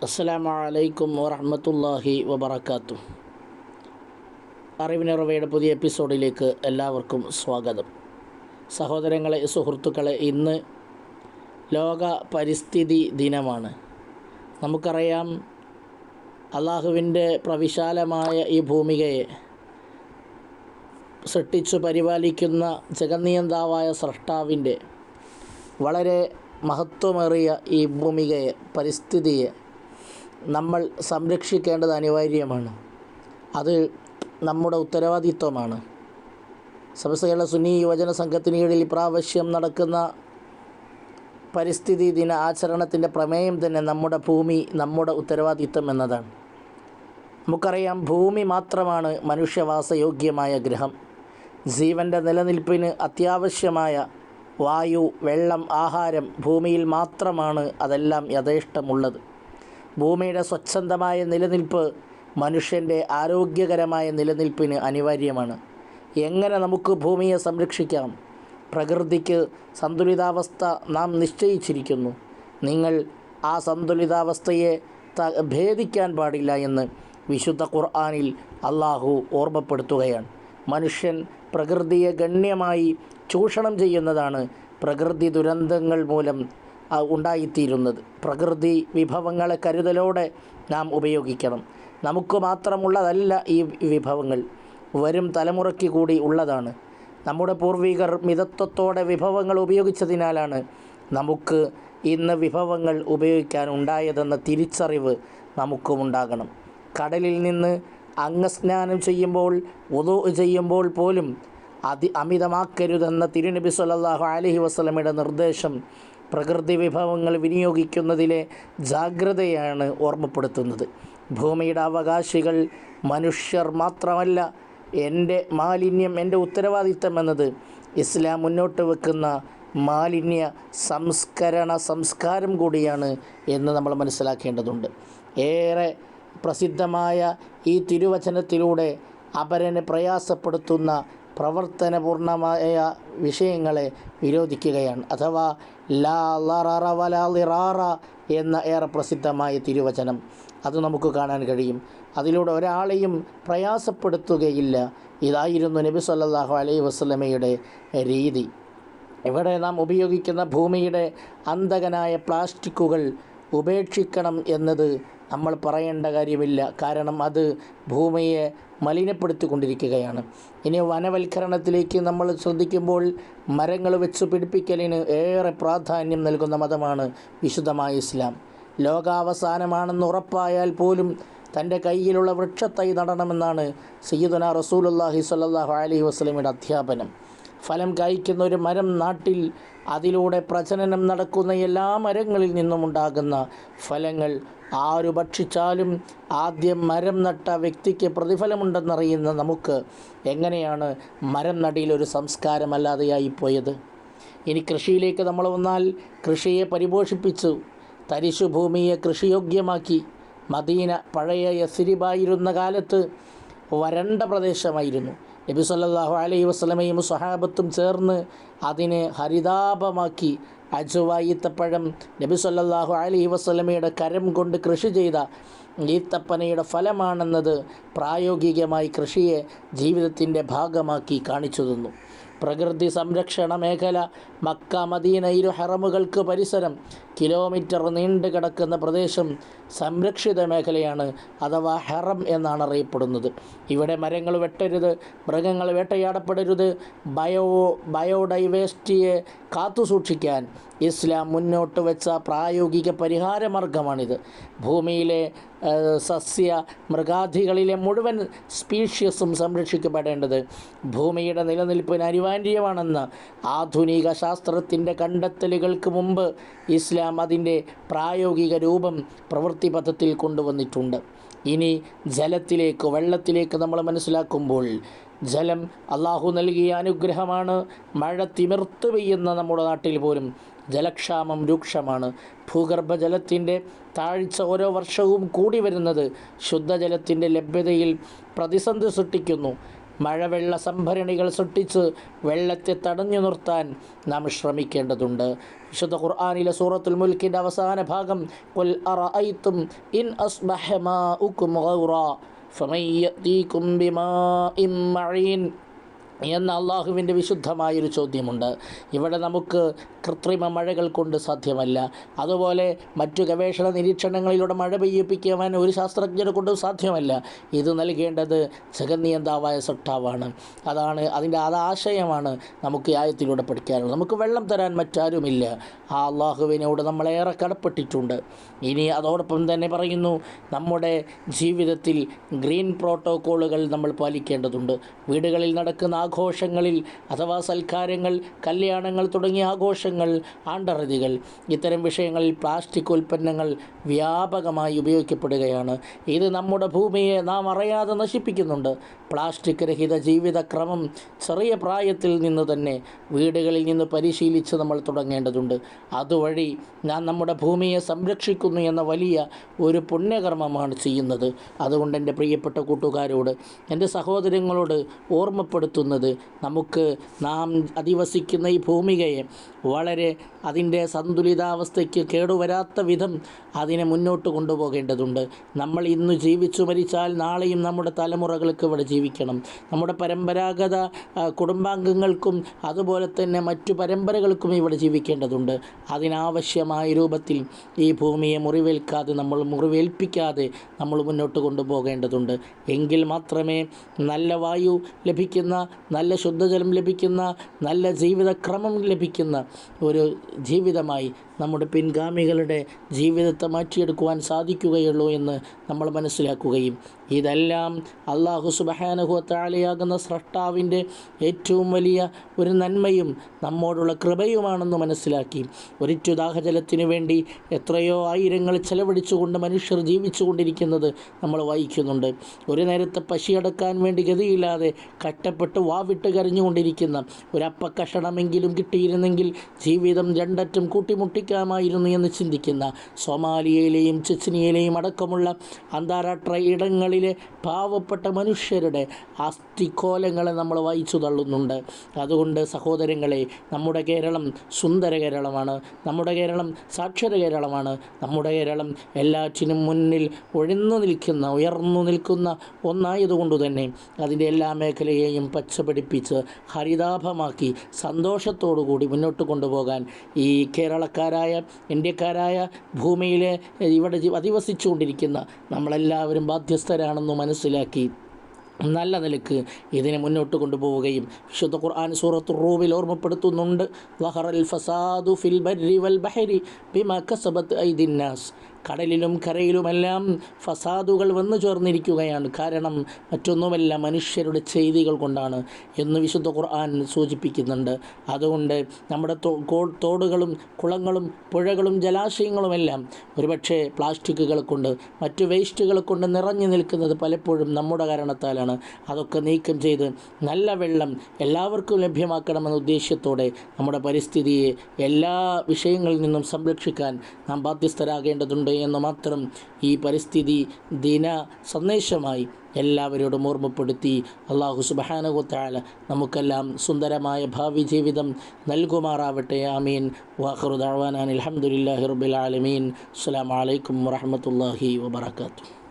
അസ്സലാമു അലൈക്കും വറഹ്മത്തുള്ളാഹി വബറകാതുഹു. അറിവിനുറവയുടെ പുതിയ എപ്പിസോഡിലേക്ക് എല്ലാവർക്കും സ്വാഗതം. സഹോദരങ്ങളെ, സുഹൃത്തുക്കളെ, ഇന്ന് ലോക പരിസ്ഥിതി ദിനമാണ്. നമുക്കറിയാം, അള്ളാഹുവിൻ്റെ പ്രവിശാലമായ ഈ ഭൂമികയെ സൃഷ്ടിച്ചു പരിപാലിക്കുന്ന ജഗന്നിയന്താവായ സ്രഷ്ടാവിൻ്റെ വളരെ മഹത്വമേറിയ ഈ ഭൂമികയെ, പരിസ്ഥിതിയെ നമ്മൾ സംരക്ഷിക്കേണ്ടത് അനിവാര്യമാണ്. അത് നമ്മുടെ ഉത്തരവാദിത്വമാണ്. സമസ്ത കേരള സുന്നി യുവജന സംഘത്തിന് കീഴിൽ ഇപ്രാവശ്യം നടക്കുന്ന പരിസ്ഥിതി ദിന ആചരണത്തിൻ്റെ പ്രമേയം തന്നെ നമ്മുടെ ഭൂമി, നമ്മുടെ ഉത്തരവാദിത്വം എന്നതാണ്. നമുക്കറിയാം, ഭൂമി മാത്രമാണ് മനുഷ്യവാസയോഗ്യമായ ഗ്രഹം. ജീവൻ്റെ നിലനിൽപ്പിന് അത്യാവശ്യമായ വായു, വെള്ളം, ആഹാരം ഭൂമിയിൽ മാത്രമാണ് അതെല്ലാം യഥേഷ്ടമുള്ളത്. ഭൂമിയുടെ സ്വച്ഛന്തമായ നിലനിൽപ്പ് മനുഷ്യൻ്റെ ആരോഗ്യകരമായ നിലനിൽപ്പിന് അനിവാര്യമാണ്. എങ്ങനെ നമുക്ക് ഭൂമിയെ സംരക്ഷിക്കാം? പ്രകൃതിക്ക് സന്തുലിതാവസ്ഥ നാം നിശ്ചയിച്ചിരിക്കുന്നു. നിങ്ങൾ ആ സന്തുലിതാവസ്ഥയെ ഭേദിക്കാൻ പാടില്ല എന്ന് വിശുദ്ധ ഖുർആനിൽ അള്ളാഹു ഓർമ്മപ്പെടുത്തുകയാണ്. മനുഷ്യൻ പ്രകൃതിയെ ഗണ്യമായി ചൂഷണം ചെയ്യുന്നതാണ് പ്രകൃതി ദുരന്തങ്ങൾ മൂലം ഉണ്ടായിത്തീരുന്നത്. പ്രകൃതി വിഭവങ്ങളെ കരുതലോടെ നാം ഉപയോഗിക്കണം. നമുക്ക് മാത്രമുള്ളതല്ല ഈ വിഭവങ്ങൾ, വരും തലമുറയ്ക്ക് കൂടി ഉള്ളതാണ്. നമ്മുടെ പൂർവികർ മിതത്വത്തോടെ വിഭവങ്ങൾ ഉപയോഗിച്ചതിനാലാണ് നമുക്ക് ഇന്ന് വിഭവങ്ങൾ ഉപയോഗിക്കാൻ ഉണ്ടായതെന്ന തിരിച്ചറിവ് നമുക്കും ഉണ്ടാകണം. കടലിൽ നിന്ന് അംഗസ്നാനം ചെയ്യുമ്പോൾ, വുളൂ ചെയ്യുമ്പോൾ പോലും അമിതമാക്കരുതെന്ന തിരുനബി സ്വല്ലല്ലാഹു അലൈഹി വസല്ലമയുടെ നിർദ്ദേശം പ്രകൃതി വിഭവങ്ങൾ വിനിയോഗിക്കുന്നതിലെ ജാഗ്രതയാണ് ഓർമ്മപ്പെടുത്തുന്നത്. ഭൂമിയുടെ അവകാശികൾ മനുഷ്യർ മാത്രമല്ല, എൻ്റെ മാലിന്യം എൻ്റെ ഉത്തരവാദിത്തം എന്നത് ഇസ്ലാം മുന്നോട്ട് വെക്കുന്ന മാലിന്യ സംസ്കാരം കൂടിയാണ് എന്ന് നമ്മൾ മനസ്സിലാക്കേണ്ടതുണ്ട്. ഏറെ പ്രസിദ്ധമായ ഈ തിരുവചനത്തിലൂടെ അപരനെ പ്രയാസപ്പെടുത്തുന്ന പ്രവർത്തനപൂർണമായ വിഷയങ്ങളെ വിരോധിക്കുകയാണ്. അഥവാ ലാ ലററ വലാ ളിറാറ എന്ന ഏറെ പ്രസിദ്ധമായ തിരുവചനം അത് നമുക്ക് കാണാൻ കഴിയും. അതിലൂടെ ഒരാളെയും പ്രയാസപ്പെടുത്തുകയില്ല. ഇതായിരുന്നു നബി സല്ലല്ലാഹു അലൈഹി വസല്ലമയുടെ രീതി. ഇവിടെ നാം ഉപയോഗിക്കുന്ന ഭൂമിയുടെ അന്തകനായ പ്ലാസ്റ്റിക്കുകൾ ഉപേക്ഷിക്കണം എന്നത് നമ്മൾ പറയേണ്ട കാര്യമില്ല. കാരണം അത് ഭൂമിയെ മലിനപ്പെടുത്തിക്കൊണ്ടിരിക്കുകയാണ്. ഇനി വനവൽക്കരണത്തിലേക്ക് നമ്മൾ ശ്രദ്ധിക്കുമ്പോൾ മരങ്ങൾ വെച്ച് പിടിപ്പിക്കലിന് ഏറെ പ്രാധാന്യം നൽകുന്ന മതമാണ് വിശുദ്ധമായ ഇസ്ലാം. ലോകാവസാനമാണെന്ന് ഉറപ്പായാൽ പോലും തൻ്റെ കയ്യിലുള്ള വൃക്ഷത്തൈ നടണമെന്നാണ് സയ്യിദുനാ റസൂലുള്ളാഹി സ്വല്ലല്ലാഹു അലൈഹി വസല്ലമയുടെ അധ്യാപനം. ഫലം കായ്ക്കുന്ന ഒരു മരം നാട്ടിൽ അതിലൂടെ പ്രജനനം നടക്കുന്ന എല്ലാ മരങ്ങളിൽ നിന്നുമുണ്ടാകുന്ന ഫലങ്ങൾ ആരു ഭക്ഷിച്ചാലും ആദ്യം മരം നട്ട വ്യക്തിക്ക് പ്രതിഫലമുണ്ടെന്നറിയുന്ന നമുക്ക് എങ്ങനെയാണ് മരം നടീലൊരു സംസ്കാരമല്ലാതെയായിപ്പോയത്? ഇനി കൃഷിയിലേക്ക് നമ്മൾ വന്നാൽ, കൃഷിയെ പരിപോഷിപ്പിച്ചു തരിശുഭൂമിയെ കൃഷിയോഗ്യമാക്കി. മദീന പഴയ യസ്രിബായിരുന്ന കാലത്ത് വരണ്ട പ്രദേശമായിരുന്നു. നബി സല്ലല്ലാഹു അലൈഹി വസല്ലമയും സ്വഹാബത്തും ചേർന്ന് അതിനെ ഹരിതാപമാക്കി. അജ്വ ഈത്തപ്പഴം നബി സല്ലല്ലാഹു അലൈഹി വസല്ലമയുടെ കരം കൊണ്ട് കൃഷി ചെയ്ത ഈത്തപ്പനയുടെ ഫലമാണെന്നത് പ്രായോഗികമായി കൃഷിയെ ജീവിതത്തിൻ്റെ ഭാഗമാക്കി കാണിച്ചു തന്നു. പ്രകൃതി സംരക്ഷണ മേഖല മക്ക, മദീന, ഇരു ഹറമുകൾക്ക് പരിസരം കിലോമീറ്റർ നീണ്ടു കിടക്കുന്ന പ്രദേശം സംരക്ഷിത മേഖലയാണ്, അഥവാ ഹറം എന്നാണ് അറിയപ്പെടുന്നത്. ഇവിടെ മരങ്ങൾ വെട്ടരുത്, മൃഗങ്ങൾ വേട്ടയാടപ്പെടരുത്. ബയോഡൈവേഴ്സിറ്റിയെ കാത്തുസൂക്ഷിക്കാൻ ഇസ്ലാം മുന്നോട്ട് വെച്ച പ്രായോഗിക പരിഹാരമാർഗമാണിത്. ഭൂമിയിലെ സസ്യ മൃഗാദികളിലെ മുഴുവൻ സ്പീഷ്യസും സംരക്ഷിക്കപ്പെടേണ്ടത് ഭൂമിയുടെ നിലനിൽപ്പിന് അനിവാര്യമാണെന്ന ആധുനിക ശാസ്ത്രത്തിൻ്റെ കണ്ടെത്തലുകൾക്ക് മുമ്പ് ഇസ്ലാം അതിൻ്റെ പ്രായോഗിക രൂപം പ്രവൃത്തിപഥത്തിൽ കൊണ്ടുവന്നിട്ടുണ്ട്. ഇനി ജലത്തിലേക്ക്, വെള്ളത്തിലേക്ക് നമ്മൾ മനസ്സിലാക്കുമ്പോൾ, ജലം അള്ളാഹു നൽകിയ അനുഗ്രഹമാണ്. മഴ തിമിർത്ത് പെയ്യുന്ന നമ്മുടെ നാട്ടിൽ പോലും ജലക്ഷാമം രൂക്ഷമാണ്. ഭൂഗർഭജലത്തിൻ്റെ താഴ്ച ഓരോ വർഷവും കൂടി വരുന്നത് ശുദ്ധജലത്തിൻ്റെ ലഭ്യതയിൽ പ്രതിസന്ധി സൃഷ്ടിക്കുന്നു. മഴവെള്ള സംഭരണികൾ സൃഷ്ടിച്ച് വെള്ളത്തെ തടഞ്ഞു നിർത്താൻ നാം ശ്രമിക്കേണ്ടതുണ്ട്. വിശുദ്ധ ഖുർആനിലെ സൂറത്തുൽ മുൽക്കിൻ്റെ അവസാന ഭാഗം ഖുൽ അറഅയ്തും ഇൻ അസ്ബഹ മാഉകും ഗൗറാ ഫമൻ യഅതീകും ബിമാഇൻ മഈൻ എന്ന അള്ളാഹുവിൻ്റെ വിശുദ്ധമായൊരു ചോദ്യമുണ്ട്. ഇവിടെ നമുക്ക് കൃത്രിമ മഴകൾ കൊണ്ട് സാധ്യമല്ല. അതുപോലെ മറ്റു ഗവേഷണ നിരീക്ഷണങ്ങളിലൂടെ മഴ പെയ്യിപ്പിക്കുവാൻ ഒരു ശാസ്ത്രജ്ഞരെ കൊണ്ടും സാധ്യമല്ല. ഇത് നൽകേണ്ടത് ജഗന്നിയന്താവായ സട്ടാവാണ്. അതിൻ്റെ ആശയമാണ് നമുക്ക് ഈ ആയത്തിലൂടെ പഠിക്കാനുള്ളത്. നമുക്ക് വെള്ളം തരാൻ മറ്റാരുമില്ല. ആ അള്ളാഹുവിനോട് നമ്മളേറെ കടപ്പെട്ടിട്ടുണ്ട്. ഇനി അതോടൊപ്പം തന്നെ പറയുന്നു, നമ്മുടെ ജീവിതത്തിൽ ഗ്രീൻ പ്രോട്ടോക്കോളുകൾ നമ്മൾ പാലിക്കേണ്ടതുണ്ട്. വീടുകളിൽ നടക്കുന്ന ആഘോഷങ്ങളിൽ അഥവാ സൽക്കാരങ്ങൾ, കല്യാണങ്ങൾ തുടങ്ങിയ ആഘോഷങ്ങൾ, ആണ്ടറുതികൾ, ഇത്തരം വിഷയങ്ങളിൽ പ്ലാസ്റ്റിക് ഉൽപ്പന്നങ്ങൾ വ്യാപകമായി ഉപയോഗിക്കപ്പെടുകയാണ്. ഇത് നമ്മുടെ ഭൂമിയെ നാം അറിയാതെ നശിപ്പിക്കുന്നുണ്ട്. പ്ലാസ്റ്റിക് രഹിത ജീവിതക്രമം ചെറിയ പ്രായത്തിൽ നിന്ന് തന്നെ വീടുകളിൽ നിന്ന് പരിശീലിച്ച് നമ്മൾ തുടങ്ങേണ്ടതുണ്ട്. അതുവഴി നാം നമ്മുടെ ഭൂമിയെ സംരക്ഷിക്കുന്നു എന്ന വലിയ ഒരു പുണ്യകർമ്മമാണ് ചെയ്യുന്നത്. അതുകൊണ്ട് എൻ്റെ പ്രിയപ്പെട്ട കൂട്ടുകാരോട്, എൻ്റെ സഹോദരങ്ങളോട് ഓർമ്മപ്പെടുത്തുന്നത്, നമുക്ക് നാം അധിവസിക്കുന്ന ഈ ഭൂമികയെ വളരെ അതിൻ്റെ സന്തുലിതാവസ്ഥയ്ക്ക് കേടുവരാത്ത വിധം അതിനെ മുന്നോട്ട് കൊണ്ടുപോകേണ്ടതുണ്ട്. നമ്മൾ ഇന്ന് ജീവിച്ചു മരിച്ചാൽ നാളെയും നമ്മുടെ തലമുറകൾക്ക് ഇവിടെ ജീവിക്കണം. നമ്മുടെ പരമ്പരാഗത കുടുംബാംഗങ്ങൾക്കും അതുപോലെ തന്നെ മറ്റു പരമ്പരകൾക്കും ഇവിടെ ജീവിക്കേണ്ടതുണ്ട്. അതിനാവശ്യമായ രൂപത്തിൽ ഈ ഭൂമിയെ മുറിവേൽപ്പിക്കാതെ നമ്മൾ മുന്നോട്ട് കൊണ്ടുപോകേണ്ടതുണ്ട്. എങ്കിൽ മാത്രമേ നല്ല വായു ലഭിക്കുന്ന, നല്ല ശുദ്ധജലം ലഭിക്കുന്ന, നല്ല ജീവിതക്രമം ലഭിക്കുന്ന ഒരു ജീവിതമായി നമ്മുടെ പിൻഗാമികളുടെ ജീവിതത്തെ മാറ്റിയെടുക്കുവാൻ സാധിക്കുകയുള്ളൂ എന്ന് നമ്മൾ മനസ്സിലാക്കുകയും ഇതെല്ലാം അല്ലാഹു സുബ്ഹാനഹു വ തആലയാകുന്ന സ്രഷ്ടാവിൻ്റെ ഏറ്റവും വലിയ ഒരു നന്മയും നമ്മോടുള്ള കൃപയുമാണെന്ന് മനസ്സിലാക്കി ഒരിറ്റു ദാഹജലത്തിനു വേണ്ടി എത്രയോ ആയിരങ്ങൾ ചെലവഴിച്ചുകൊണ്ട് മനുഷ്യർ ജീവിച്ചു കൊണ്ടിരിക്കുന്നത് നമ്മൾ വായിക്കുന്നുണ്ട്. ഒരു നേരത്തെ പശിയടക്കാൻ വേണ്ടി ഗതിയില്ലാതെ കഷ്ടപ്പെട്ട് വാവിട്ട് കരഞ്ഞുകൊണ്ടിരിക്കുന്ന ഒരപ്പക്കഷണമെങ്കിലും കിട്ടിയിരുന്നെങ്കിൽ ജീവിതം രണ്ടറ്റം കൂട്ടിമുട്ടിക്കാമായിരുന്നു എന്ന് ചിന്തിക്കുന്ന സൊമാലിയയിലെയും ചെച്നിയയിലെയും അടക്കമുള്ള അന്താരാഷ്ട്ര ഇടങ്ങളിലെ പാവപ്പെട്ട മനുഷ്യരുടെ അസ്ഥിക്കോലങ്ങളെ നമ്മൾ വായിച്ചു തള്ളുന്നുണ്ട്. അതുകൊണ്ട് സഹോദരങ്ങളെ, നമ്മുടെ കേരളം സുന്ദര കേരളമാണ്. നമ്മുടെ കേരളം സാക്ഷര കേരളമാണ്. നമ്മുടെ കേരളം എല്ലാറ്റിനും മുന്നിൽ ഉയർന്നു നിൽക്കുന്ന ഒന്നായതുകൊണ്ട് തന്നെ അതിൻ്റെ എല്ലാ മേഖലയെയും പച്ചപിടിപ്പിച്ച് ഹരിതാഭമാക്കി സന്തോഷത്തോടുകൂടി മുന്നോട്ട് കൊണ്ടുപോകാൻ ഈ കേരളക്കാരായ, ഇന്ത്യക്കാരായ, ഭൂമിയിലെ ഇവിടെ അധിവസിച്ചുകൊണ്ടിരിക്കുന്ന നമ്മളെല്ലാവരും ബാധ്യസ്ഥരാണെന്ന് മനസ്സിലാക്കി നല്ല നിലക്ക് ഇതിനെ മുന്നോട്ട് കൊണ്ടുപോവുകയും വിശുദ്ധ ഖുർആൻ സൂറത്തുർ റൂമിൽ ഓർമ്മപ്പെടുത്തുന്നുണ്ട്, വഹറൽ ഫസാദു ഫിൽ ബർരി വൽ ബഹരി ബിമാ കസബത് ഐദിൻ നാസ്. കടലിലും കരയിലുമെല്ലാം ഫസാദുകൾ വന്നു ചേർന്നിരിക്കുകയാണ്. കാരണം മറ്റൊന്നുമല്ല, മനുഷ്യരുടെ ചെയ്തികൾ കൊണ്ടാണ് എന്ന് വിശുദ്ധ ഖുർആൻ സൂചിപ്പിക്കുന്നുണ്ട്. അതുകൊണ്ട് നമ്മുടെ തോടുകളും കുളങ്ങളും പുഴകളും ജലാശയങ്ങളുമെല്ലാം ഒരുപക്ഷെ പ്ലാസ്റ്റിക്കുകൾ കൊണ്ട്, മറ്റു വേസ്റ്റുകൾ കൊണ്ട് നിറഞ്ഞു നിൽക്കുന്നത് പലപ്പോഴും നമ്മുടെ കാരണത്താലാണ്. അതൊക്കെ നീക്കം ചെയ്ത് നല്ല വെള്ളം എല്ലാവർക്കും ലഭ്യമാക്കണമെന്ന ഉദ്ദേശ്യത്തോടെ നമ്മുടെ പരിസ്ഥിതിയെ എല്ലാ വിഷയങ്ങളിൽ നിന്നും സംരക്ഷിക്കാൻ നാം ബാധ്യസ്ഥരാകേണ്ടതുണ്ട് എന്ന് മാത്രം ഈ പരിസ്ഥിതി ദിന സന്ദേശമായി എല്ലാവരോടും ഓർമ്മപ്പെടുത്തി അല്ലാഹു സുബ്ഹാനഹു വ തആല നമുക്കെല്ലാം സുന്ദരമായ ഭാവി ജീവിതം നൽകുമാറാവട്ടെ. ആമീൻ. വആഖിറു ദഅ്വാനാ അൽഹംദുലില്ലാഹി റബ്ബിൽ ആലമീൻ. അസ്സലാമു അലൈക്കും വറഹ്മത്തുള്ളാഹി വബറകാതുഹു.